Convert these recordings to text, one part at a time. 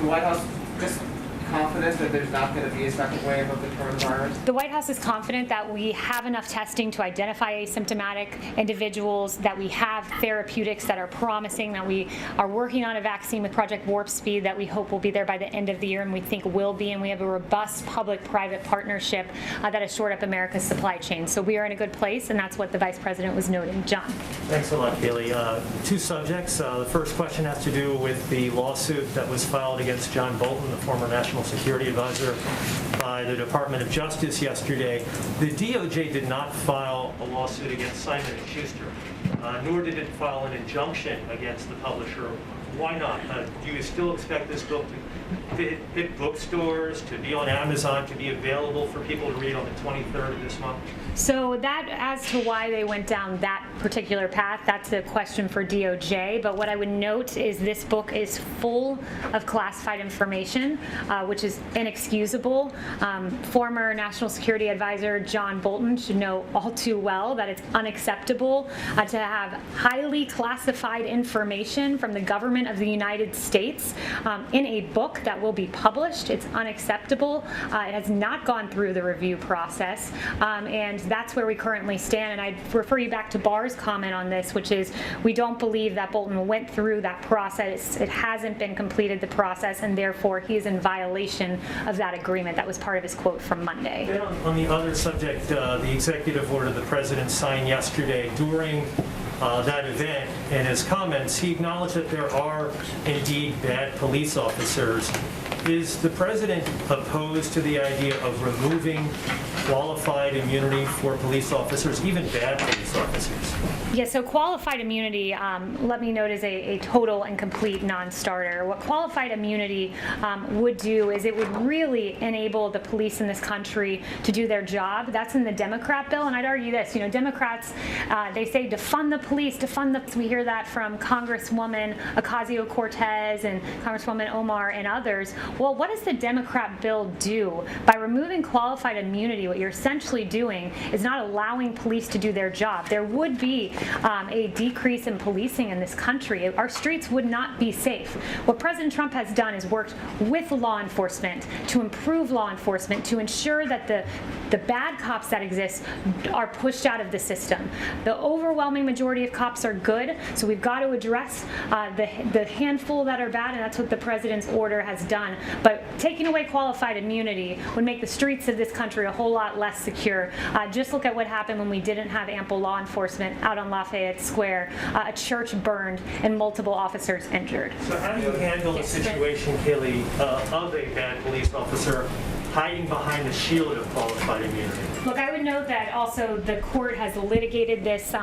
the White House just confident that there's not going to be a second wave of the coronavirus? The White House is confident that we have enough testing to identify asymptomatic individuals, that we have therapeutics that are promising, that we are working on a vaccine with Project Warp Speed that we hope will be there by the end of the year and we think will be, and we have a robust public-private partnership that has shored up America's supply chain. So we are in a good place, and that's what the Vice President was noting. John. Thanks a lot, Kayleigh. Two subjects. The first question has to do with the lawsuit that was filed against John Bolton, the former National Security Advisor, by the Department of Justice yesterday. The DOJ did not file a lawsuit against Simon & Schuster, nor did it file an injunction against the publisher. Why not? Do you still expect this book to hit bookstores, to be on Amazon, to be available for people to read on the 23rd of this month? So that, as to why they went down that particular path, that's a question for DOJ. But what I would note is this book is full of classified information, which is inexcusable. Former National Security Advisor John Bolton should know all too well that it's unacceptable to have highly classified information from the government of the United States in a book that will be published. It's unacceptable. It has not gone through the review process, and that's where we currently stand. And I'd refer you back to Barr's comment on this, which is we don't believe that Bolton went through that process. It hasn't been completed, the process, and therefore he is in violation of that agreement. That was part of his quote from Monday. Then on the other subject, the executive order the president signed yesterday during that event, in his comments, he acknowledged that there are indeed bad police officers. Is the president opposed to the idea of removing qualified immunity for police officers, even bad police officers? Yeah, so qualified immunity, let me note, is a total and complete non-starter. What qualified immunity would do is it would really enable the police in this country to do their job. That's in the Democrat bill, and I'd argue this, Democrats, they say defund the police, defund the, we hear that from Congresswoman Ocasio-Cortez and Congresswoman Omar and others. Well, what does the Democrat bill do? By removing qualified immunity, what you're essentially doing is not allowing police to do their job. There would be a decrease in policing in this country. Our streets would not be safe. What President Trump has done is worked with law enforcement to improve law enforcement, to ensure that the bad cops that exist are pushed out of the system. The overwhelming majority of cops are good, so we've got to address the handful that are bad, and that's what the president's order has done. But taking away qualified immunity would make the streets of this country a whole lot less secure. Just look at what happened when we didn't have ample law enforcement out on Lafayette Square, a church burned and multiple officers injured. So how do you handle a situation, Kayleigh, of a bad police officer hiding behind the shield of qualified immunity? Look, I would note that also the court has litigated this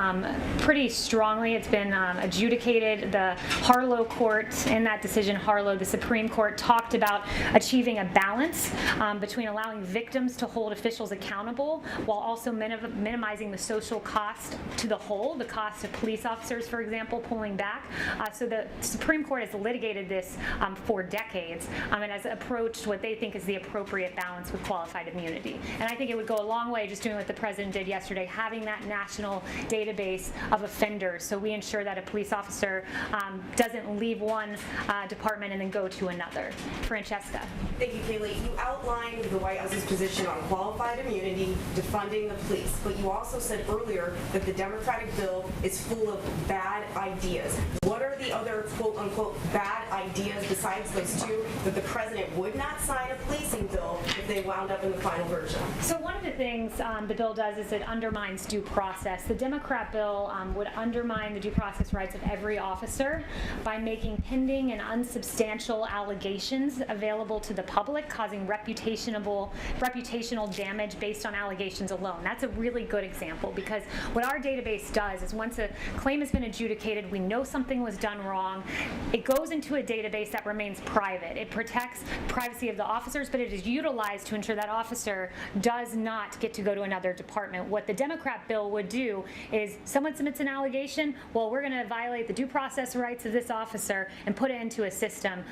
pretty strongly. It's been adjudicated. The Harlow court, in that decision, Harlow, the Supreme Court, talked about achieving a balance between allowing victims to hold officials accountable while also minimizing the social cost to the whole, the cost of police officers, for example, pulling back. So the Supreme Court has litigated this for decades and has approached what they think is the appropriate balance with qualified immunity. And I think it would go a long way just doing what the president did yesterday, having that national database of offenders, so we ensure that a police officer doesn't leave one department and then go to another. Francesca. Thank you, Kayleigh. You outlined the White House's position on qualified immunity, defunding the police, but you also said earlier that the Democratic bill is full of bad ideas. What are the other quote-unquote bad ideas besides those two that the president would not sign a policing bill if they wound up in the final version? So one of the things the bill does is it undermines due process. The Democrat bill would undermine the due process rights of every officer by making pending and unsubstantial allegations available to the public, causing reputational damage based on allegations alone. That's a really good example, because what our database does is once a claim has been adjudicated, we know something was done wrong, it goes into a database that remains private. It protects privacy of the officers, but it is utilized to ensure that officer does not get to go to another department. What the Democrat bill would do is someone submits an allegation, well, we're going to violate the due process rights of this officer and put it into a system.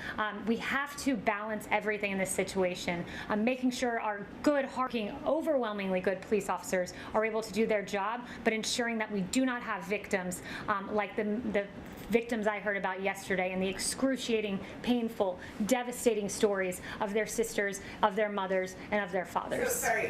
We have to balance everything in this situation, making sure our good, hardworking, overwhelmingly good police officers are able to do their job, but ensuring that we do not have victims like the victims I heard about yesterday and the excruciating, painful, devastating stories of their sisters, of their mothers, and of their fathers. So, sorry,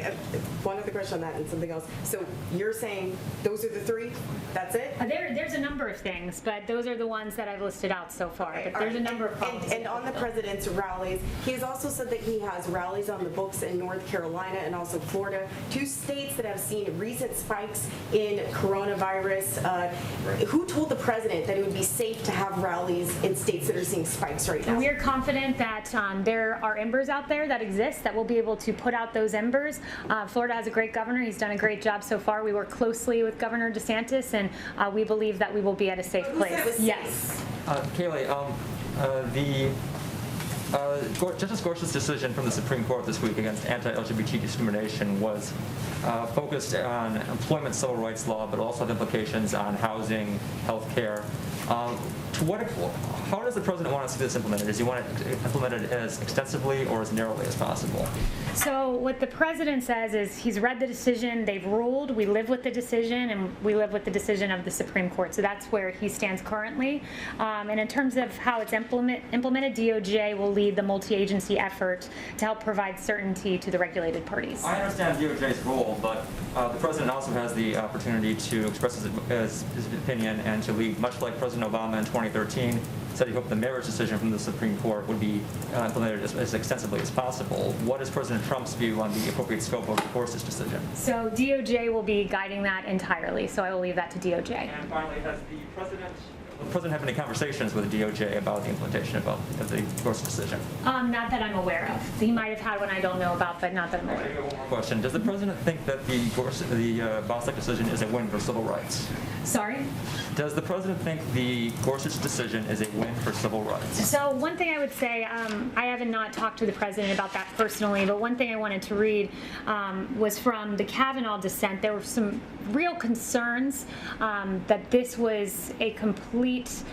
one other question on that and something else. So you're saying those are the three? That's it? There's a number of things, but those are the ones that I've listed out so far. Okay, But there's a number of problems. And on the president's rallies, he has also said that he has rallies on the books in North Carolina and also Florida, two states that have seen recent spikes in coronavirus. Who told the president that it would be safe to have rallies in states that are seeing spikes right now? We are confident that there are embers out there that exist that will be able to put out those embers. Florida has a great governor. He's done a great job so far. We work closely with Governor DeSantis, and we believe that we will be at a safe Who said it was place. Yes. safe? Kayleigh, Justice Gorsuch's decision from the Supreme Court this week against anti-LGBT discrimination was focused on employment civil rights law, but also have implications on housing, health care. How does the president want to see this implemented? Does he want it implemented as extensively or as narrowly as possible? So what the president says is he's read the decision, they've ruled, we live with the decision, and we live with the decision of the Supreme Court. So that's where he stands currently. And in terms of how it's implemented, DOJ will lead the multi-agency effort to help provide certainty to the regulated parties. I understand DOJ's role, but the president also has the opportunity to express his opinion and to lead, much like President Obama in 2013 said he hoped the marriage decision from the Supreme Court would be implemented as extensively as possible. What is President Trump's view on the appropriate scope of Gorsuch's decision? So DOJ will be guiding that entirely, so I will leave that to DOJ. And finally, has the president have any conversations with the DOJ about the implementation of the Gorsuch decision? Not that I'm aware of. He might have had one I don't know about, but not that I'm aware of. One more question. Does the president think that the Bostic decision is a win for civil rights? Sorry? Does the president think the Gorsuch decision is a win for civil rights? So one thing I would say, I haven't not talked to the president about that personally, but one thing I wanted to read was from the Kavanaugh dissent. There were some real concerns that this was a complete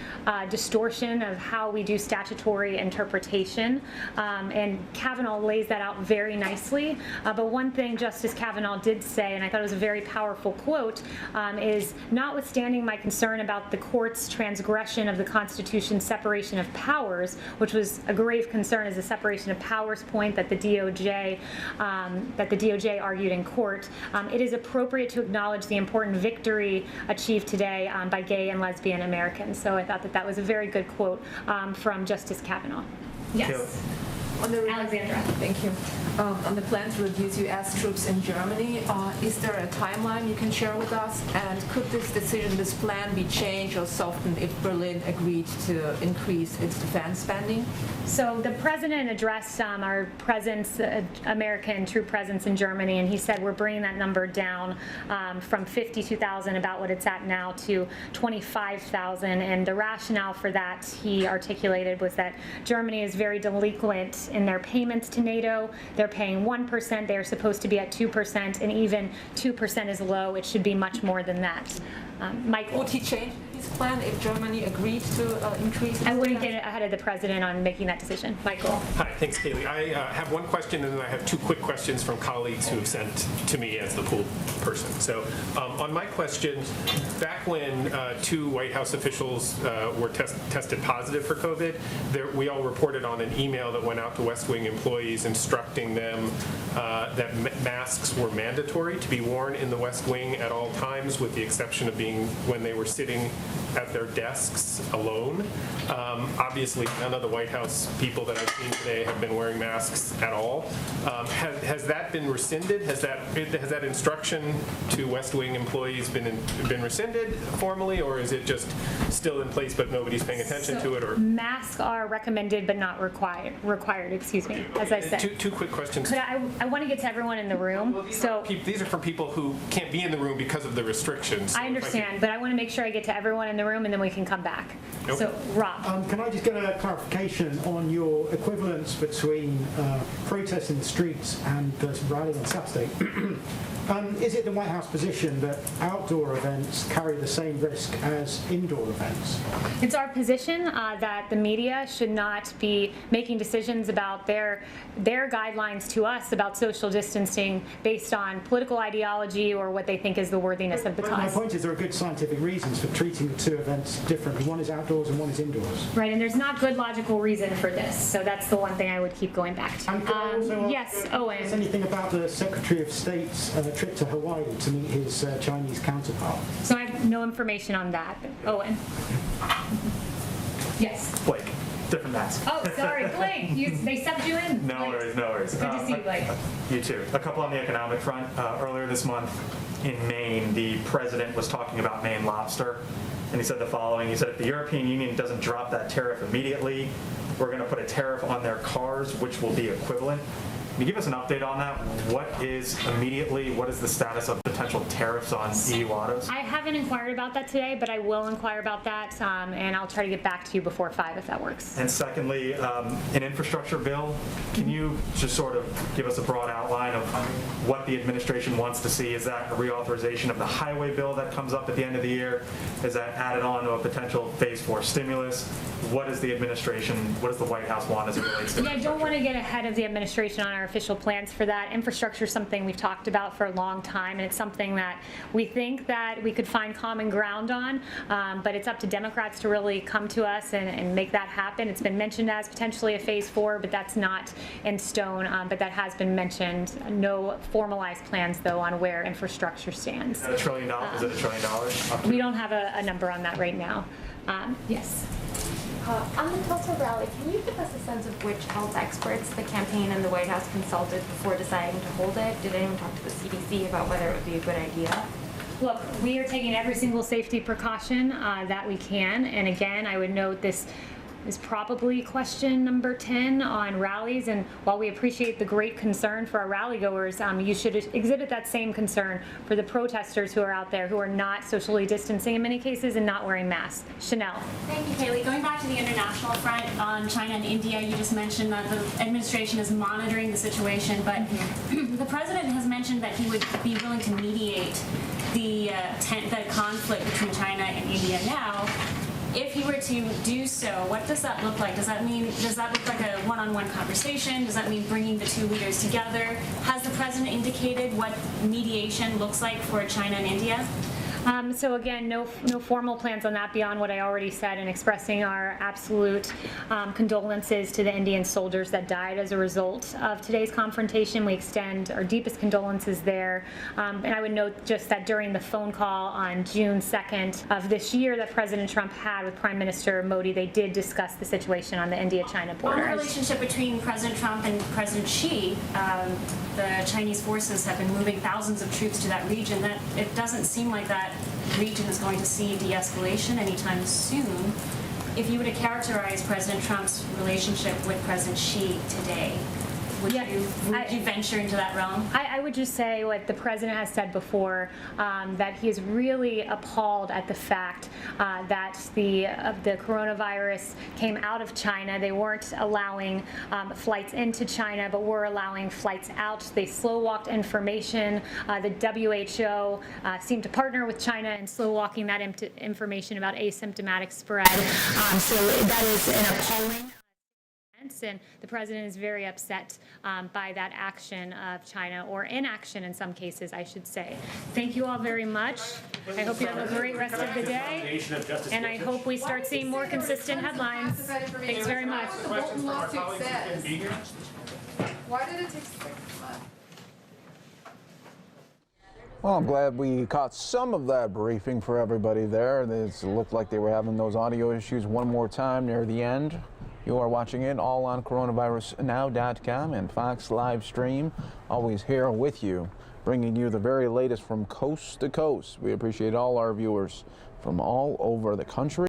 distortion of how we do statutory interpretation, and Kavanaugh lays that out very nicely. But one thing Justice Kavanaugh did say, and I thought it was a very powerful quote, is notwithstanding my concern about the court's transgression of the Constitution's separation of powers, which was a grave concern as a separation of powers point that the DOJ argued in court, it is appropriate to acknowledge the important victory achieved today by gay and lesbian Americans. So I thought that that was a very good quote from Justice Kavanaugh. Yes. Alexandra. Thank you. On the plan to reduce U.S. troops in Germany, is there a timeline you can share with us? And could this plan be changed or softened if Berlin agreed to increase its defense spending? So the president addressed our presence, American troop presence in Germany, and he said we're bringing that number down from 52,000, about what it's at now, to 25,000. And the rationale for that, he articulated, was that Germany is very delinquent in their payments to NATO. They're paying 1%. They're supposed to be at 2%, and even 2% is low. It should be much more than that. Michael. Would he change his plan if Germany agreed to increase its I wouldn't defense? get ahead of the president on making that decision. Michael. Hi, thanks, Kayleigh. I have one question, and then I have two quick questions from colleagues who have sent to me as the pool person. So on my question, back when two White House officials were tested positive for COVID, we all reported on an email that went out to West Wing employees instructing them that masks were mandatory to be worn in the West Wing at all times, with the exception of being when they were sitting at their desks alone. Obviously, none of the White House people that I've seen today have been wearing masks at all. Has that been rescinded? Has that instruction to West Wing employees been rescinded formally, or is it just still in place but nobody's paying attention to it? Or Masks are recommended but not required, excuse me, as I said. Two quick questions. But I want to get to everyone in the room, so These are from people who can't be in the room because of the restrictions. I understand, but I want to make sure I get to everyone in the room, and then we can come back. Okay. So, Rob. Can I just get a clarification on your equivalence between protests in the streets and rallying on Saturday? Is it the White House position that outdoor events carry the same risk as indoor events? It's our position that the media should not be making decisions about their guidelines to us about social distancing based on political ideology or what they think is the worthiness of the My cause. point is there are good scientific reasons for treating the two events differently? One is outdoors and one is indoors. Right, and there's not good logical reason for this, so that's the one thing I would keep going back to. And could I also ask, Yes, Owen. is anything about the Secretary of State's trip to Hawaii to meet his Chinese counterpart? So I have no information on that. Owen. Yes. Blake, different mask. Oh, sorry, Blake. They subbed you in. No worries, no worries. Good to see you, Blake. You too. A couple on the economic front. Earlier this month in Maine, the president was talking about Maine Lobster, and he said the following. He said, if the European Union doesn't drop that tariff immediately, we're going to put a tariff on their cars, which will be equivalent. Can you give us an update on that? What is immediately, what is the status of potential tariffs on EU autos? I haven't inquired about that today, but I will inquire about that, and I'll try to get back to you before 5 if that works. And secondly, an infrastructure bill. Can you just sort of give us a broad outline of what the administration wants to see? Is that a reauthorization of the highway bill that comes up at the end of the year? Is that added on to a potential phase 4 stimulus? What is the administration, what does the White House want as it relates to Yeah, I don't want to get ahead of the administration on our official plans for that. Infrastructure is something we've talked about for a long time, and it's something that we think that we could find common ground on, but it's up to Democrats to really come to us and make that happen. It's been mentioned as potentially a phase 4, but that's not in stone, but that has been mentioned. No formalized plans, though, on where infrastructure stands. Is that $1 trillion? Is it $1 trillion? We don't have a number on that right now. Yes. On the Tulsa rally, can you give us a sense of which health experts the campaign and the White House consulted before deciding to hold it? Did anyone talk to the CDC about whether it would be a good idea? Look, we are taking every single safety precaution that we can, and again, I would note this is probably question number 10 on rallies, and while we appreciate the great concern for our rally goers, you should exhibit that same concern for the protesters who are out there who are not socially distancing in many cases and not wearing masks. Chanel. Thank you, Kayleigh. Going back to the international front on China and India, you just mentioned that the administration is monitoring the situation, but the president has mentioned that he would be willing to mediate the conflict between China and India now. If he were to do so, what does that look like? Does that look like a one-on-one conversation? Does that mean bringing the two leaders together? Has the president indicated what mediation looks like for China and India? So again, no formal plans on that beyond what I already said, and expressing our absolute condolences to the Indian soldiers that died as a result of today's confrontation. We extend our deepest condolences there. And I would note just that during the phone call on June 2nd of this year that President Trump had with Prime Minister Modi, they did discuss the situation on the India-China border. On the relationship between President Trump and President Xi, the Chinese forces have been moving thousands of troops to that region. That it doesn't seem like that region is going to see de-escalation anytime soon. If you were to characterize President Trump's relationship with President Xi today, would you venture into that realm? I would just say what the president has said before, that he is really appalled at the fact that the coronavirus came out of China. They weren't allowing flights into China, but were allowing flights out. They slow-walked information. The WHO seemed to partner with China in slow-walking that information about asymptomatic spread. So that is an appalling. And the president is very upset by that action of China, or inaction in some cases, I should say. Thank you all very much. I hope you have a great rest of the day, and I hope we start seeing more consistent headlines. Thanks very much. Bolton lawsuit says. Why did it take 6 months? Well, I'm glad we caught some of that briefing for everybody there. It looked like they were having those audio issues one more time near the end. You are watching it all on coronavirusnow.com and Fox live stream. Always here with you, bringing you the very latest from coast to coast. We appreciate all our viewers from all over the country.